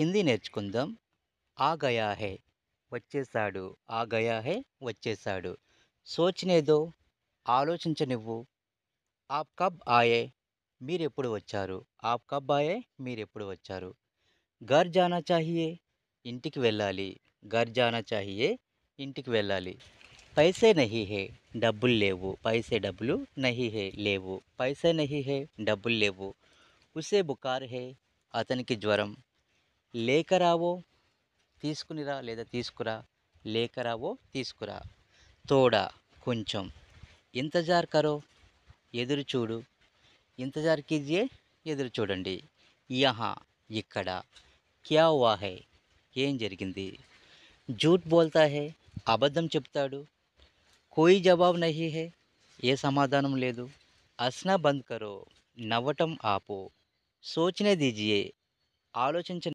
హిందీ నేర్చుకుందాం. ఆ గయా హై వచ్చేసాడు. ఆ గయా హై వచ్చేసాడు. సోచనే దో ఆలోచించనివ్వు. ఆప్ కబ్ ఆయే మీరెప్పుడు వచ్చారు. ఆప్ కబ్ ఆయే మీరెప్పుడు వచ్చారు. ఘర్ జానా చాహియే ఇంటికి వెళ్ళాలి. ఘర్ జానా చాహియే ఇంటికి వెళ్ళాలి. పైసే నహీ హై డబ్బులు లేవు. పైసే డబ్బులు నహీ హై లేవు. పైసే నహీ హై డబ్బులు లేవు. ఉసే బుకార్ హై అతనికి జ్వరం. లేకరావో తీసుకునిరా లేదా తీసుకురా. లేకరావో తీసుకురా. తోడా కొంచెం. ఇంతజార్ కరో ఎదురు చూడు. ఇంతజార్ కీజియే ఎదురు చూడండి. యహా ఇక్కడ. క్యా హువా హై ఏం జరిగింది. జూట్ బోల్తా హై అబద్ధం చెప్తాడు. కోయి జవాబు నహీ హై ఏ సమాధానం లేదు. హస్నా బంద్ కరో నవ్వటం ఆపు. సోచనే దీజియే ఆలోచించ